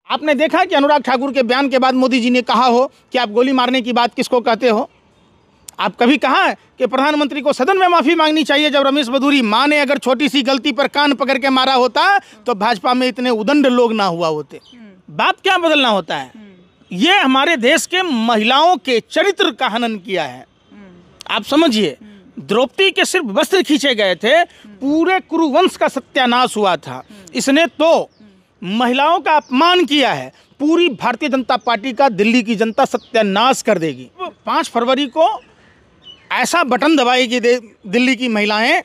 आपने देखा कि अनुराग ठाकुर के बयान के बाद मोदी जी ने कहा हो कि आप गोली मारने की बात किसको कहते हो? आप कभी कहा है कि प्रधानमंत्री को सदन में माफ़ी मांगनी चाहिए? जब रमेश बधूरी माँ ने अगर छोटी सी गलती पर कान पकड़ के मारा होता तो भाजपा में इतने उदंड लोग ना हुआ होते। बात क्या बदलना होता है? ये हमारे देश के महिलाओं के चरित्र का हनन किया है। आप समझिए, द्रौपदी के सिर्फ वस्त्र खींचे गए थे, पूरे कुरुवंश का सत्यानाश हुआ था। इसने तो महिलाओं का अपमान किया है। पूरी भारतीय जनता पार्टी का दिल्ली की जनता सत्यानाश कर देगी। 5 फरवरी को ऐसा बटन दबाएगी दिल्ली की महिलाएं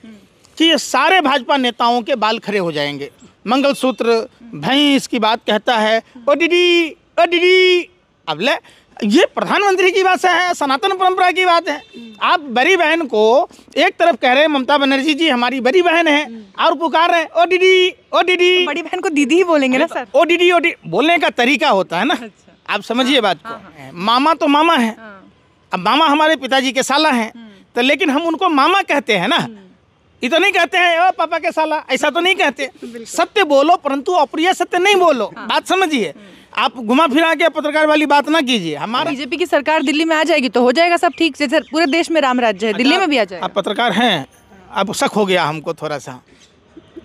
कि ये सारे भाजपा नेताओं के बाल खड़े हो जाएंगे। मंगलसूत्र भैंस की बात कहता है, ओ दीदी। अब ले, ये प्रधानमंत्री की बात है, सनातन परंपरा की बात है। आप बड़ी बहन को एक तरफ कह रहे हैं ममता बनर्जी जी हमारी बड़ी बहन है, और पुकार रहे हैं ओ दीदी। तो बड़ी बहन को दीदी ही बोलेंगे ना सर? ओ दीदी बोलने का तरीका होता है ना। आप समझिए बात को। मामा तो मामा है। अब मामा हमारे पिताजी के साला हैं, तो लेकिन हम उनको मामा कहते हैं ना। ये तो नहीं कहते हैं ओ पापा के साला, ऐसा तो नहीं कहते। सत्य बोलो, परंतु अप्रिय सत्य नहीं बोलो। बात समझिए। आप घुमा फिरा के पत्रकार वाली बात ना कीजिए। हमारा बीजेपी की सरकार दिल्ली में आ जाएगी तो हो जाएगा सब ठीक। जैसे पूरे देश में राम राज्य है, दिल्ली में भी आ जाएगा। आप पत्रकार हैं, अब शक हो गया हमको थोड़ा सा।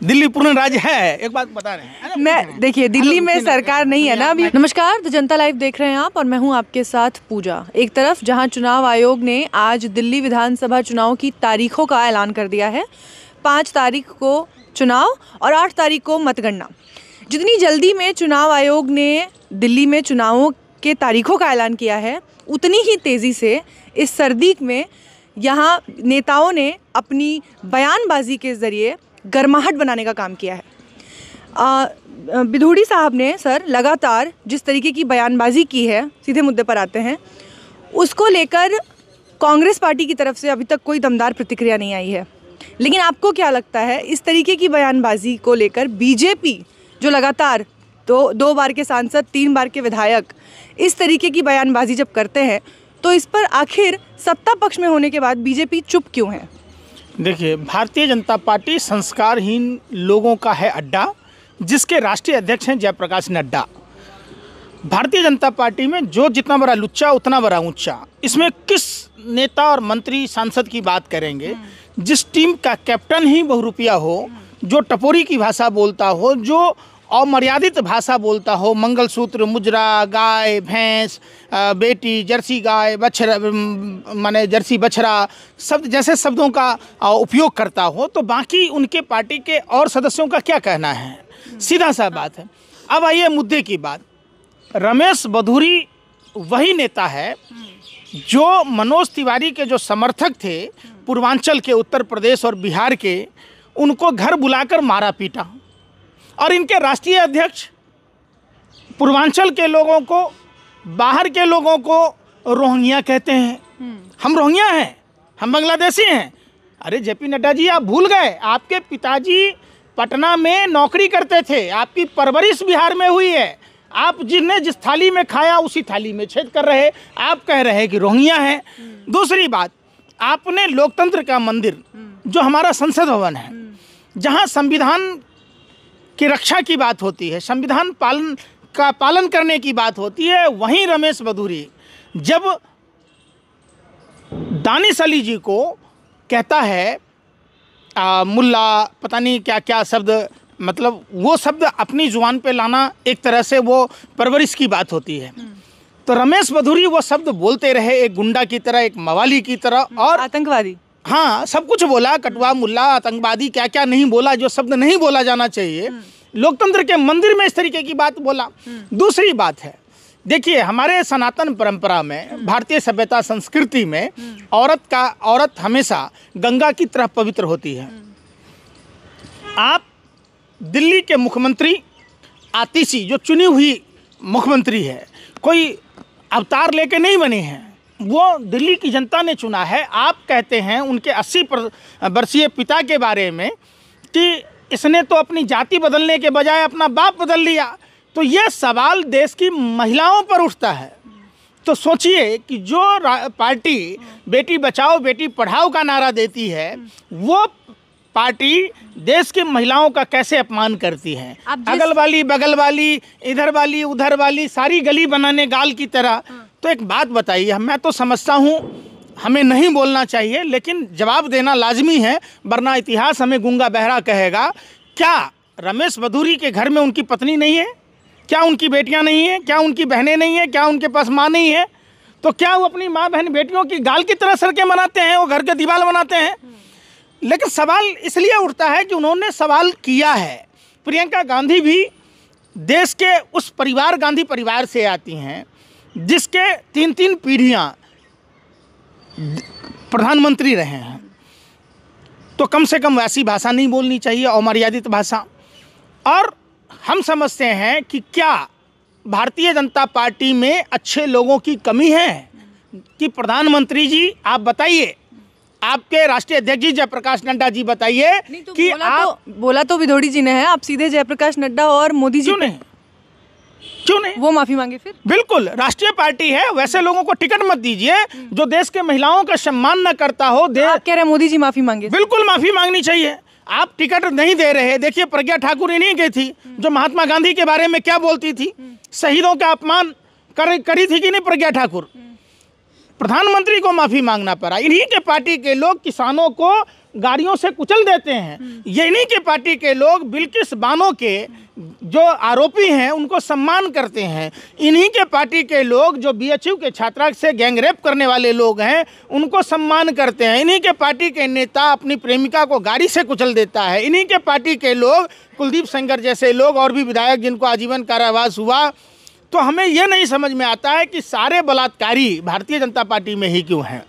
दिल्ली पूर्ण राज्य है, एक बात बता रहे हैं। मैं देखिए, दिल्ली में सरकार नहीं है ना अभी। नमस्कार, तो जनता लाइव देख रहे हैं आप, और मैं हूं आपके साथ पूजा। एक तरफ जहां चुनाव आयोग ने आज दिल्ली विधानसभा चुनाव की तारीखों का ऐलान कर दिया है। 5 तारीख को चुनाव और 8 तारीख को मतगणना। जितनी जल्दी में चुनाव आयोग ने दिल्ली में चुनावों के तारीखों का ऐलान किया है, उतनी ही तेज़ी से इस सर्दी में यहाँ नेताओं ने अपनी बयानबाजी के ज़रिए गर्माहट बनाने का काम किया है। बिधूड़ी साहब ने सर लगातार जिस तरीके की बयानबाजी की है, सीधे मुद्दे पर आते हैं, उसको लेकर कांग्रेस पार्टी की तरफ से अभी तक कोई दमदार प्रतिक्रिया नहीं आई है। लेकिन आपको क्या लगता है, इस तरीके की बयानबाजी को लेकर बीजेपी जो लगातार 2 बार के सांसद, 3 बार के विधायक इस तरीके की बयानबाजी जब करते हैं, तो इस पर आखिर सत्ता पक्ष में होने के बाद बीजेपी चुप क्यों है? देखिए, भारतीय जनता पार्टी संस्कारहीन लोगों का है अड्डा, जिसके राष्ट्रीय अध्यक्ष हैं जयप्रकाश नड्डा। भारतीय जनता पार्टी में जो जितना बड़ा लुच्चा उतना बड़ा ऊंचा। इसमें किस नेता और मंत्री सांसद की बात करेंगे? जिस टीम का कैप्टन ही बहुरूपिया हो, जो टपोरी की भाषा बोलता हो, जो अमर्यादित भाषा बोलता हो, मंगलसूत्र, मुजरा, गाय, भैंस, बेटी, जर्सी गाय, बछड़ा, माने जर्सी बछड़ा, शब्द जैसे शब्दों का उपयोग करता हो, तो बाकी उनके पार्टी के और सदस्यों का क्या कहना है? सीधा सा बात है। अब आइए मुद्दे की बात। रमेश बधूरी वही नेता है जो मनोज तिवारी के जो समर्थक थे पूर्वांचल के, उत्तर प्रदेश और बिहार के, उनको घर बुलाकर मारा पीटा। और इनके राष्ट्रीय अध्यक्ष पूर्वांचल के लोगों को, बाहर के लोगों को रोहिंग्या कहते हैं। हम रोहिंग्या हैं, हम बांग्लादेशी हैं। अरे जेपी नड्डा जी, आप भूल गए, आपके पिताजी पटना में नौकरी करते थे, आपकी परवरिश बिहार में हुई है। आप जिन्हें जिस थाली में खाया उसी थाली में छेद कर रहे, आप कह रहे हैं कि रोहिंग्या है। दूसरी बात, आपने लोकतंत्र का मंदिर, जो हमारा संसद भवन है, जहां संविधान की रक्षा की बात होती है, संविधान पालन करने की बात होती है, वहीं रमेश बधूरी जब दानिश अली जी को कहता है मुल्ला, पता नहीं क्या क्या शब्द, मतलब वो शब्द अपनी जुबान पे लाना एक तरह से वो परवरिश की बात होती है। तो रमेश बधूरी वो शब्द बोलते रहे, एक गुंडा की तरह, एक मवाली की तरह, और आतंकवादी, हाँ, सब कुछ बोला, कटवा, मुल्ला, आतंकवादी, क्या क्या नहीं बोला, जो शब्द नहीं बोला जाना चाहिए। लोकतंत्र के मंदिर में इस तरीके की बात बोला। दूसरी बात है, देखिए, हमारे सनातन परंपरा में, भारतीय सभ्यता संस्कृति में औरत हमेशा गंगा की तरह पवित्र होती है। आप दिल्ली के मुख्यमंत्री आतिशी, जो चुनी हुई मुख्यमंत्री है, कोई अवतार लेके नहीं बने हैं, वो दिल्ली की जनता ने चुना है। आप कहते हैं उनके 80 वर्षीय पिता के बारे में कि इसने तो अपनी जाति बदलने के बजाय अपना बाप बदल लिया। तो ये सवाल देश की महिलाओं पर उठता है। तो सोचिए कि जो पार्टी बेटी बचाओ बेटी पढ़ाओ का नारा देती है, वो पार्टी देश की महिलाओं का कैसे अपमान करती है। अगल वाली, बगल वाली, इधर वाली, उधर वाली, सारी गली बनाने गाल की तरह। तो एक बात बताइए, मैं तो समझता हूँ हमें नहीं बोलना चाहिए, लेकिन जवाब देना लाजमी है, वरना इतिहास हमें गूंगा बहरा कहेगा। क्या रमेश बधूरी के घर में उनकी पत्नी नहीं है? क्या उनकी बेटियां नहीं हैं? क्या उनकी बहनें नहीं हैं? क्या उनके पास माँ नहीं है? तो क्या वो अपनी माँ बहन बेटियों की गाल की तरह सड़कें बनाते हैं, वो घर के दीवार बनाते हैं? लेकिन सवाल इसलिए उठता है कि उन्होंने सवाल किया है। प्रियंका गांधी भी देश के उस परिवार, गांधी परिवार से आती हैं जिसके 3 पीढ़ियां प्रधानमंत्री रहे हैं। तो कम से कम वैसी भाषा नहीं बोलनी चाहिए, अमर्यादित भाषा। और हम समझते हैं कि क्या भारतीय जनता पार्टी में अच्छे लोगों की कमी है कि प्रधानमंत्री जी आप बताइए, आपके राष्ट्रीय अध्यक्ष जी जयप्रकाश नड्डा जी बताइए कि बोला तो विदोड़ी जी ने है, आप सीधे जयप्रकाश नड्डा और मोदी जी क्यों नहीं वो माफी मांगे फिर? बिल्कुल, राष्ट्रीय पार्टी है, वैसे लोगों को टिकट मत दीजिए जो देश के महिलाओं का सम्मान न करता हो। आप कह रहे हैं मोदी जी माफी मांगे? बिल्कुल माफी मांगनी चाहिए। आप टिकट नहीं दे रहे। देखिए प्रज्ञा ठाकुर इन्हीं की थी जो महात्मा गांधी के बारे में क्या बोलती थी, शहीदों का अपमान करी थी कि नहीं प्रज्ञा ठाकुर? प्रधानमंत्री को माफी मांगना पड़ा। इन्हीं के पार्टी के लोग किसानों को गाड़ियों से कुचल देते हैं। ये इन्हीं के पार्टी के लोग बिल्किस बानो के जो आरोपी हैं उनको सम्मान करते हैं। इन्हीं के पार्टी के लोग जो बीएचयू के छात्रा से गैंगरेप करने वाले लोग हैं उनको सम्मान करते हैं। इन्हीं के पार्टी के नेता अपनी प्रेमिका को गाड़ी से कुचल देता है। इन्हीं के पार्टी के लोग, कुलदीप सेंगर जैसे लोग और भी विधायक जिनको आजीवन कारावास हुआ। तो हमें यह नहीं समझ में आता है कि सारे बलात्कारी भारतीय जनता पार्टी में ही क्यों हैं।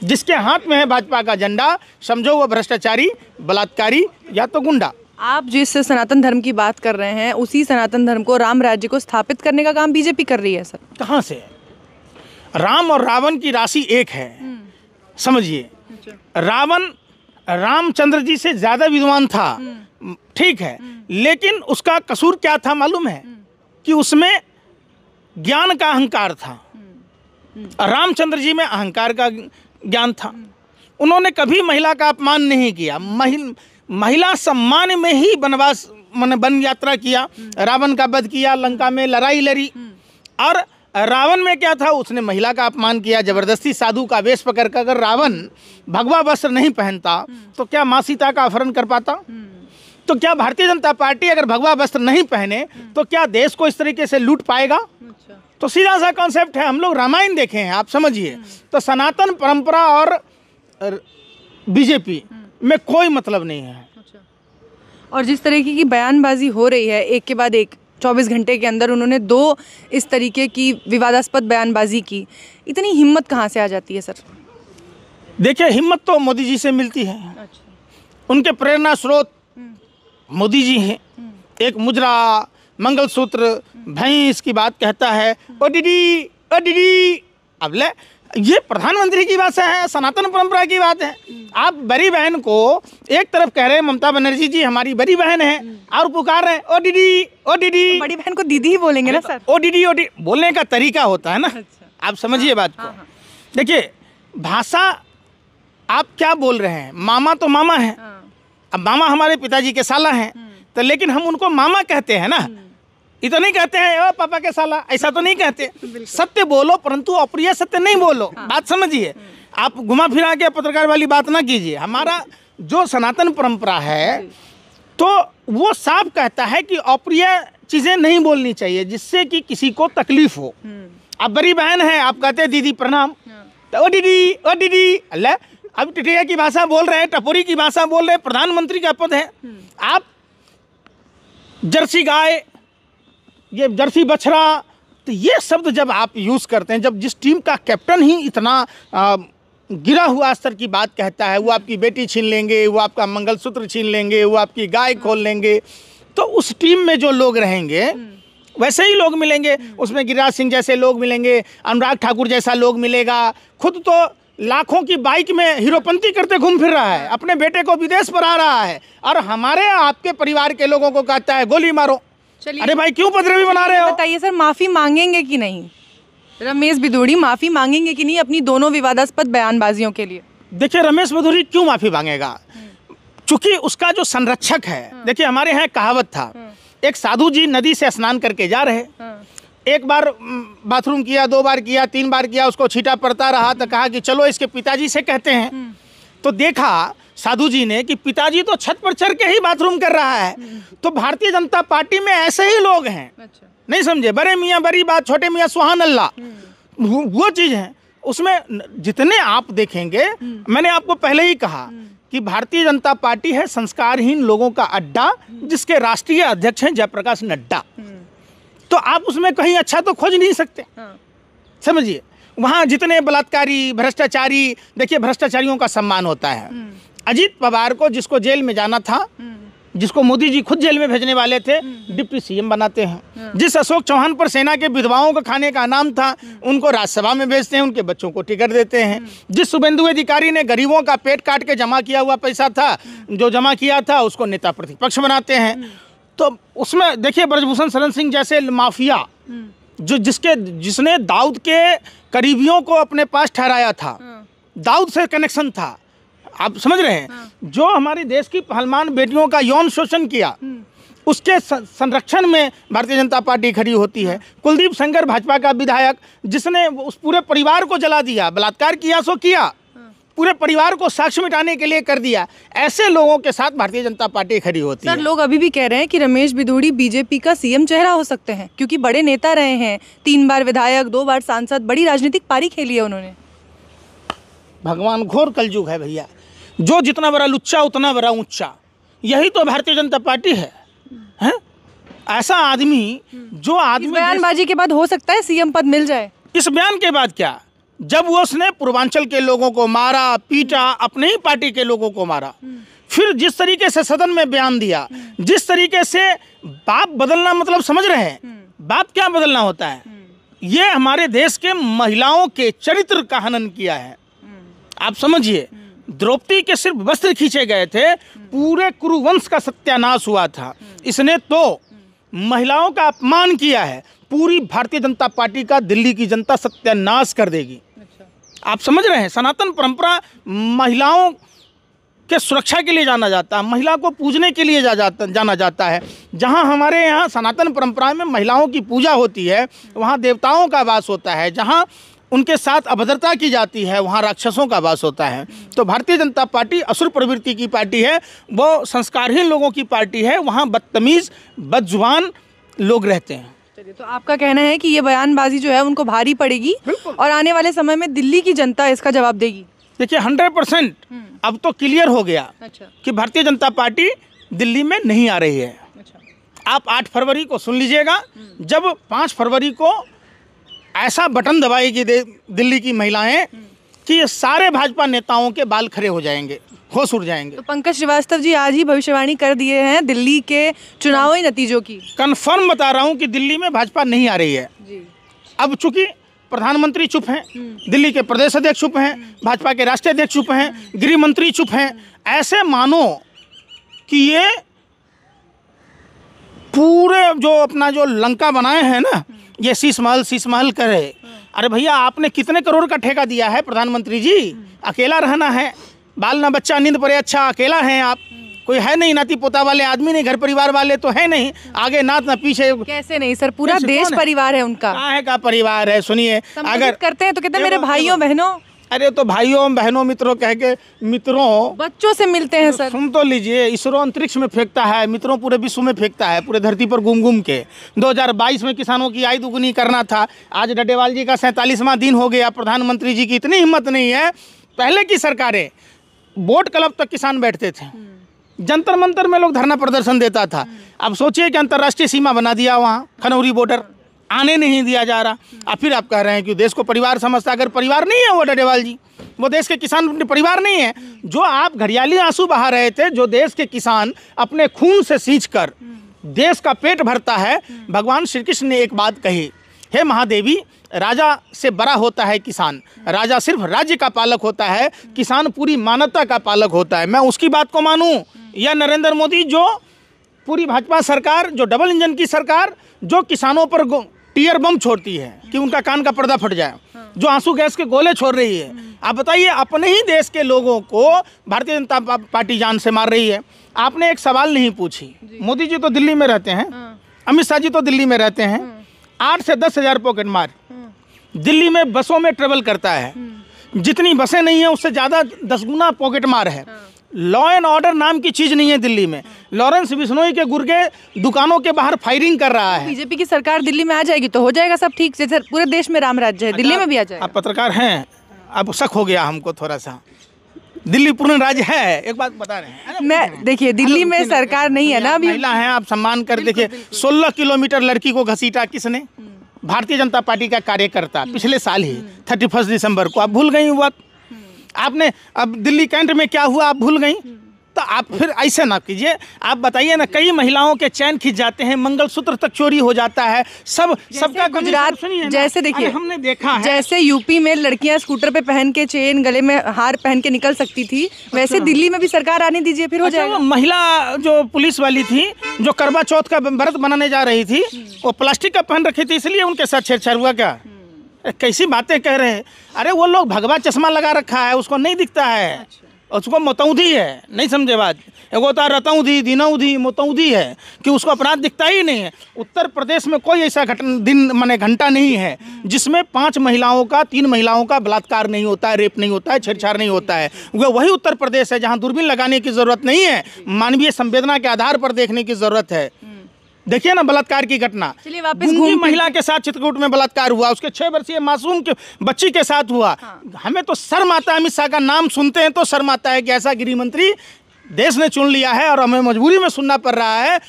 जिसके हाथ में है भाजपा का झंडा, समझो वो भ्रष्टाचारी, बलात्कारी या तो गुंडा। आप जिस सनातन धर्म की बात कर रहे हैं, उसी सनातन धर्म को, राम राज्य को स्थापित करने का काम बीजेपी कर रही है सर। कहाँ से? राम और रावण की राशि एक है, समझिए। रावण रामचंद्र जी से ज्यादा विद्वान था, ठीक है, लेकिन उसका कसूर क्या था मालूम है? कि उसमें ज्ञान का अहंकार था। रामचंद्र जी में अहंकार का ज्ञान था। उन्होंने कभी महिला का अपमान नहीं किया। महिला सम्मान में ही वनवास वन यात्रा किया, रावण का वध किया, लंका में लड़ाई लड़ी। और रावण में क्या था? उसने महिला का अपमान किया, जबरदस्ती साधु का वेश पकड़ कर। अगर रावण भगवा वस्त्र नहीं पहनता तो क्या माँ सीता का अपहरण कर पाता? तो क्या भारतीय जनता पार्टी अगर भगवा वस्त्र नहीं पहने तो क्या देश को इस तरीके से लूट पाएगा? तो सीधा सा कॉन्सेप्ट है। हम लोग रामायण देखे हैं, आप समझिए। तो सनातन परंपरा और बीजेपी में कोई मतलब नहीं है। और जिस तरीके की बयानबाजी हो रही है एक के बाद एक, 24 घंटे के अंदर उन्होंने 2 इस तरीके की विवादास्पद बयानबाजी की, इतनी हिम्मत कहाँ से आ जाती है सर? देखिए, हिम्मत तो मोदी जी से मिलती है। उनके प्रेरणा स्रोत मोदी जी हैं। एक मुजरा, मंगलसूत्र, भैंस की बात कहता है, ओ दीदी, ओ दीदी। अब ले, ये प्रधानमंत्री की बात है, सनातन परंपरा की बात है। आप बड़ी बहन को एक तरफ कह रहे हैं, ममता बनर्जी जी हमारी बड़ी बहन है, और पुकार रहे हैं ओ दीदी, ओ दीदी। तो बड़ी बहन को दीदी ही बोलेंगे ना सर? ओ दीदी, ओ दीदी बोलने का तरीका होता है ना। आप समझिए बात को। देखिए, भाषा आप क्या बोल रहे हैं? मामा तो मामा है। अब मामा हमारे पिताजी के साला हैं, तो लेकिन हम उनको मामा कहते हैं ना। ये तो नहीं कहते हैं ओ पापा के साला, ऐसा तो नहीं कहते। सत्य बोलो, परंतु अप्रिय सत्य नहीं बोलो। बात समझिए। आप घुमा फिरा के पत्रकार वाली बात ना कीजिए। हमारा जो सनातन परंपरा है तो वो साफ कहता है कि अप्रिय चीज़ें नहीं बोलनी चाहिए जिससे कि किसी को तकलीफ हो। आप बड़ी बहन है, आप कहते हैं दीदी प्रणाम, तो ओ दीदी, ओ दीदी। अल्लाह, अब टिटिया की भाषा बोल रहे हैं, टपोरी की भाषा बोल रहे हैं, प्रधानमंत्री का पद है। आप जर्सी गाय, ये जर्सी बछड़ा, तो ये शब्द जब आप यूज़ करते हैं, जब जिस टीम का कैप्टन ही इतना गिरा हुआ स्तर की बात कहता है, वो आपकी बेटी छीन लेंगे, वो आपका मंगलसूत्र छीन लेंगे, वो आपकी गाय खोल लेंगे, तो उस टीम में जो लोग रहेंगे वैसे ही लोग मिलेंगे। उसमें गिरिराज सिंह जैसे लोग मिलेंगे, अनुराग ठाकुर जैसा लोग मिलेगा। खुद तो लाखों की बाइक में हीरोपंती करते घूम फिर रहा है, अपने बेटे को विदेश पर आ रहा है, और हमारे आपके परिवार के लोगों को कहता है गोली मारो। अरे भाई, क्यों पदरवी बना रहे हो? बताइए सर, माफी मांगेंगे कि नहीं? रमेश बिधूड़ी माफी मांगेंगे कि नहीं अपनी दोनों विवादास्पद बयानबाजियों के लिए? देखिए, रमेश बिधूड़ी क्यों माफी मांगेगा? चूंकि उसका जो संरक्षक है, देखिए हमारे यहाँ कहावत था, एक साधु जी नदी से स्नान करके जा रहे, एक बार बाथरूम किया, 2 बार किया, 3 बार किया, उसको छींटा पड़ता रहा तो कहा कि चलो इसके पिताजी से कहते हैं। तो देखा साधु जी ने कि पिताजी तो छत पर चढ़ के ही बाथरूम कर रहा है। तो भारतीय जनता पार्टी में ऐसे ही लोग हैं। अच्छा। नहीं समझे, बड़े मियाँ बड़ी बात, छोटे मियाँ सुहान अल्लाह, वो चीज़ है उसमें। जितने आप देखेंगे, मैंने आपको पहले ही कहा कि भारतीय जनता पार्टी है संस्कारहीन लोगों का अड्डा, जिसके राष्ट्रीय अध्यक्ष हैं जयप्रकाश नड्डा। तो आप उसमें कहीं अच्छा तो खोज नहीं सकते। समझिए, वहाँ जितने बलात्कारी, भ्रष्टाचारी, देखिए भ्रष्टाचारियों का सम्मान होता है। अजीत पवार को, जिसको जेल में जाना था, जिसको मोदी जी खुद जेल में भेजने वाले थे, डिप्टी सीएम बनाते हैं। जिस अशोक चौहान पर सेना के विधवाओं का खाने का नाम था, उनको राज्यसभा में भेजते हैं, उनके बच्चों को टिकट देते हैं। जिस शुभेंदु अधिकारी ने गरीबों का पेट काट के जमा किया हुआ पैसा था, जो जमा किया था, उसको नेता प्रतिपक्ष बनाते हैं। तो उसमें देखिए ब्रजभूषण शरण सिंह जैसे माफिया, जिसने दाऊद के करीबियों को अपने पास ठहराया था, दाऊद से कनेक्शन था, आप समझ रहे हैं, जो हमारे देश की पहलवान बेटियों का यौन शोषण किया, उसके संरक्षण में भारतीय जनता पार्टी खड़ी होती है। कुलदीप सेंगर भाजपा का विधायक, जिसने उस पूरे परिवार को जला दिया, बलात्कार किया सो किया, पूरे परिवार को साक्ष्य मिटाने के लिए कर दिया, ऐसे लोगों के साथ भारतीय जनता पार्टी खड़ी होती है। सर, लोग अभी भी कह रहे हैं कि रमेश बिधूड़ी बीजेपी का सीएम चेहरा हो सकते हैं, क्योंकि बड़े नेता रहे हैं, 3 बार विधायक, 2 बार सांसद, बड़ी राजनीतिक पारी खेली है उन्होंने। भगवान, घोर कलयुग है भैया। जो जितना बड़ा लुच्चा उतना बड़ा ऊंचा, यही तो भारतीय जनता पार्टी है। हैं? ऐसा आदमी, जो आदमी बयानबाजी के बाद हो सकता है सीएम पद मिल जाए। इस बयान के बाद क्या, जब वो उसने पूर्वांचल के लोगों को मारा, पीटा, अपने ही पार्टी के लोगों को मारा, फिर जिस तरीके से सदन में बयान दिया, जिस तरीके से बाप बदलना, मतलब समझ रहे हैं बाप क्या बदलना होता है, ये हमारे देश के महिलाओं के चरित्र का हनन किया है। आप समझिए, द्रौपदी के सिर्फ वस्त्र खींचे गए थे, पूरे कुरुवंश का सत्यानाश हुआ था। इसने तो महिलाओं का अपमान किया है। पूरी भारतीय जनता पार्टी का दिल्ली की जनता सत्यानाश कर देगी। आप समझ रहे हैं, सनातन परंपरा महिलाओं के सुरक्षा के लिए जाना जाता है, महिला को पूजने के लिए जाना जाता है। जहां हमारे यहाँ सनातन परंपरा में महिलाओं की पूजा होती है, वहां देवताओं का वास होता है। जहां उनके साथ अभद्रता की जाती है, वहाँ राक्षसों का वास होता है। तो भारतीय जनता पार्टी असुर प्रवृत्ति की पार्टी है, वो संस्कारहीन लोगों की पार्टी है। वहाँ बदतमीज़, बदजुबान लोग रहते हैं। चलिए, तो आपका कहना है कि ये बयानबाजी जो है उनको भारी पड़ेगी और आने वाले समय में दिल्ली की जनता इसका जवाब देगी। देखिए 100% अब तो क्लियर हो गया कि भारतीय जनता पार्टी दिल्ली में नहीं आ रही है। आप 8 फरवरी को सुन लीजिएगा, जब 5 फरवरी को ऐसा बटन दबाएगी दिल्ली की महिलाएं कि ये सारे भाजपा नेताओं के बाल खड़े हो जाएंगे, होश उड़ जाएंगे। तो पंकज श्रीवास्तव जी आज ही भविष्यवाणी कर दिए हैं दिल्ली के चुनावी नतीजों की। कन्फर्म बता रहा हूं कि दिल्ली में भाजपा नहीं आ रही है जी। अब चूंकि प्रधानमंत्री चुप हैं, दिल्ली के प्रदेश अध्यक्ष चुप हैं, भाजपा के राष्ट्रीय अध्यक्ष चुप हैं, गृह मंत्री चुप हैं, ऐसे मानो कि ये पूरे जो अपना जो लंका बनाए हैं ना, ये शीश महल करे। अरे भैया, आपने कितने करोड़ का ठेका दिया है प्रधानमंत्री जी? अकेला रहना है, बाल ना बच्चा नींद पड़े, अच्छा अकेला हैं आप, कोई है नहीं, नाती पोता वाले आदमी नहीं, घर परिवार वाले तो है नहीं, आगे नात ना पीछे। कैसे नहीं सर, पूरा देश परिवार है उनका। काहे का परिवार है? सुनिए, अगर करते हैं तो कहते हैं मेरे भाइयों बहनों। अरे तो भाइयों बहनों मित्रों कह के, मित्रों बच्चों से मिलते हैं सर। सुन तो लीजिए, इसरो अंतरिक्ष में फेंकता है, मित्रों पूरे विश्व में फेंकता है, पूरे धरती पर घूम घूम के। 2022 में किसानों की आय दुगुनी करना था, आज डड्डेवाल जी का 47वां दिन हो गया। प्रधानमंत्री जी की इतनी हिम्मत नहीं है। पहले की सरकारें बोट क्लब तक किसान बैठते थे, जंतर मंतर में लोग धरना प्रदर्शन देता था। अब सोचिए कि अंतर्राष्ट्रीय सीमा बना दिया, वहाँ खनौरी बॉर्डर आने नहीं दिया जा रहा। और फिर आप कह रहे हैं कि देश को परिवार समझता। अगर परिवार नहीं है वो डडेवाल जी, वो देश के किसान परिवार नहीं है। जो आप घड़ियाली आंसू बहा रहे थे, जो देश के किसान अपने खून से सींचकर देश का पेट भरता है, भगवान श्री कृष्ण ने एक बात कही, हे महादेवी, राजा से बड़ा होता है किसान, राजा सिर्फ राज्य का पालक होता है, किसान पूरी मानवता का पालक होता है। मैं उसकी बात को मानूं या नरेंद्र मोदी, जो पूरी भाजपा सरकार, जो डबल इंजन की सरकार, जो किसानों पर टीयर बम छोड़ती है कि उनका कान का पर्दा फट जाए, जो आंसू गैस के गोले छोड़ रही है, आप बताइए, अपने ही देश के लोगों को भारतीय जनता पार्टी जान से मार रही है। आपने एक सवाल नहीं पूछी। मोदी जी तो दिल्ली में रहते हैं, अमित शाह जी तो दिल्ली में रहते हैं, 8 से 10 हज़ार पॉकेट मार दिल्ली में बसों में ट्रेवल करता है। जितनी बसें नहीं है उससे ज़्यादा 10 गुना पॉकेट मार है। लॉ एंड ऑर्डर नाम की चीज़ नहीं है दिल्ली में। लॉरेंस बिश्नोई के गुर्गे दुकानों के बाहर फायरिंग कर रहा है। बीजेपी की सरकार दिल्ली में आ जाएगी तो हो जाएगा सब ठीक, जैसे पूरे देश में राम राज्य है, दिल्ली में भी आ जाएगा। आप पत्रकार हैं, अब शक हो गया हमको थोड़ा सा। दिल्ली पूर्ण राज्य है, एक बात बता रहे हैं। मैं देखिए, दिल्ली में सरकार नहीं है ना अभी। महिला हैं, आप सम्मान कर देखिए। 16 किलोमीटर लड़की को घसीटा किसने? भारतीय जनता पार्टी का कार्यकर्ता, पिछले साल ही 31 दिसंबर को। आप भूल गई वो बात? आपने अब दिल्ली कैंट में क्या हुआ आप भूल गई? तो आप फिर ऐसे ना कीजिए। आप बताइए ना, कई महिलाओं के चैन खिंच जाते हैं, मंगलसूत्र तक चोरी हो जाता है। सबका गुजरात जैसे देखिए, हमने देखा है, जैसे यूपी में लड़कियां स्कूटर पे पहन के चेन, गले में हार पहन के निकल सकती थी, वैसे दिल्ली में भी सरकार आने दीजिए, फिर हो जाएगा। महिला जो पुलिस वाली थी, जो करवा चौथ का व्रत बनाने जा रही थी, वो प्लास्टिक का पहन रखी थी, इसलिए उनके साथ छेड़छाड़ हुआ क्या? कैसी बातें कह रहे हैं। अरे वो लोग भगवा चश्मा लगा रखा है, उसको नहीं दिखता है, उसको मोतौधी है। नहीं समझे बात? एक होता है रतौधी, दिनौधी, मोतौधी है कि उसको अपराध दिखता ही नहीं है। उत्तर प्रदेश में कोई ऐसा घंटा नहीं है जिसमें 5 महिलाओं का, 3 महिलाओं का बलात्कार नहीं होता है, रेप नहीं होता है, छेड़छाड़ नहीं होता है। वही उत्तर प्रदेश है जहाँ दूरबीन लगाने की ज़रूरत नहीं है, मानवीय संवेदना के आधार पर देखने की ज़रूरत है। देखिए ना बलात्कार की घटना, गूंगी महिला के साथ चित्रकूट में बलात्कार हुआ, उसके 6 वर्षीय मासूम के बच्ची के साथ हुआ। हमें तो शर्म आता है, अमित शाह का नाम सुनते हैं तो शर्म आता है कि ऐसा गृह मंत्री देश ने चुन लिया है और हमें मजबूरी में सुनना पड़ रहा है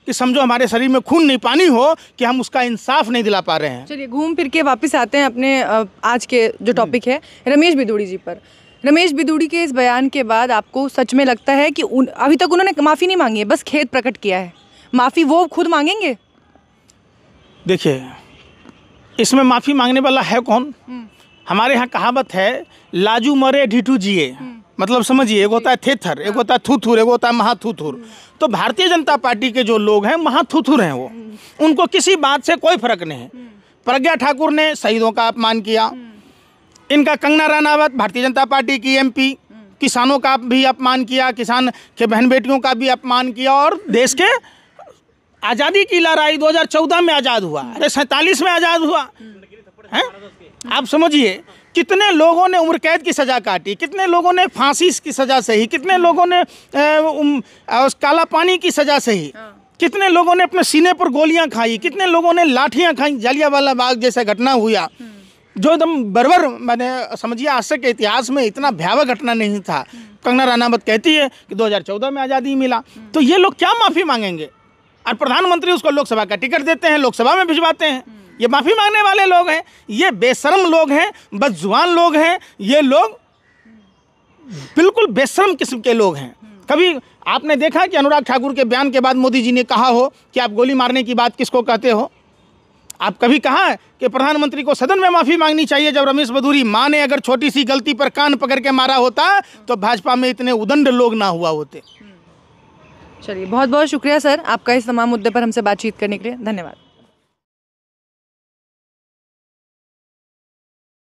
कि समझो हमारे शरीर में खून नहीं पानी हो कि हम उसका इंसाफ नहीं दिला पा रहे हैं। चलिए घूम फिर के वापस आते हैं अपने आज के जो टॉपिक है, रमेश बिदूड़ी जी पर। रमेश बिदूड़ी के इस बयान के बाद आपको सच में लगता है कि अभी तक उन्होंने माफ़ी नहीं मांगी है, बस खेद प्रकट किया है, माफ़ी वो खुद मांगेंगे? देखिए, इसमें माफ़ी मांगने वाला है कौन? हमारे यहाँ कहावत है, लाजू मरे ढिठू जिए। मतलब समझिए, एक होता है थेथर, एक होता है थूथुर, एक होता है महाथूथुर। तो भारतीय जनता पार्टी के जो लोग हैं महाथूथुर हैं, वो उनको किसी बात से कोई फर्क नहीं है। प्रज्ञा ठाकुर ने शहीदों का अपमान किया, इनका कंगना रनावत भारतीय जनता पार्टी की MP, किसानों का भी अपमान किया, किसान के बहन बेटियों का भी अपमान किया, और देश के आज़ादी की लड़ाई 2014 में आज़ाद हुआ, अरे 47 में आज़ाद हुआ है। आप समझिए कितने लोगों ने उम्र कैद की सज़ा काटी, कितने लोगों ने फांसी की सज़ा सही, कितने लोगों ने काला पानी की सज़ा सही, कितने लोगों ने अपने सीने पर गोलियां खाई, कितने लोगों ने लाठियां खाई। जालियांवाला बाग जैसा घटना हुआ जो एकदम बर्बर, मैंने समझिए आज तक के इतिहास में इतना भयावह घटना नहीं था। कंगना रनावत कहती है कि 2014 में आज़ादी मिला। तो ये लोग क्या माफ़ी मांगेंगे? और प्रधानमंत्री उसको लोकसभा का टिकट देते हैं, लोकसभा में भिजवाते हैं। ये माफ़ी मांगने वाले लोग हैं, ये बेशर्म लोग हैं, बदजुबान लोग हैं, ये लोग बिल्कुल बेशर्म किस्म के लोग हैं। कभी आपने देखा कि अनुराग ठाकुर के बयान के बाद मोदी जी ने कहा हो कि आप गोली मारने की बात किसको कहते हो? आप कभी कहा है कि प्रधानमंत्री को सदन में माफ़ी मांगनी चाहिए? जब रमेश बिदूड़ी माँ ने अगर छोटी सी गलती पर कान पकड़ के मारा होता तो भाजपा में इतने उदंड लोग ना हुआ होते। चलिए, बहुत बहुत शुक्रिया सर आपका इस तमाम मुद्दे पर हमसे बातचीत करने के लिए। धन्यवाद।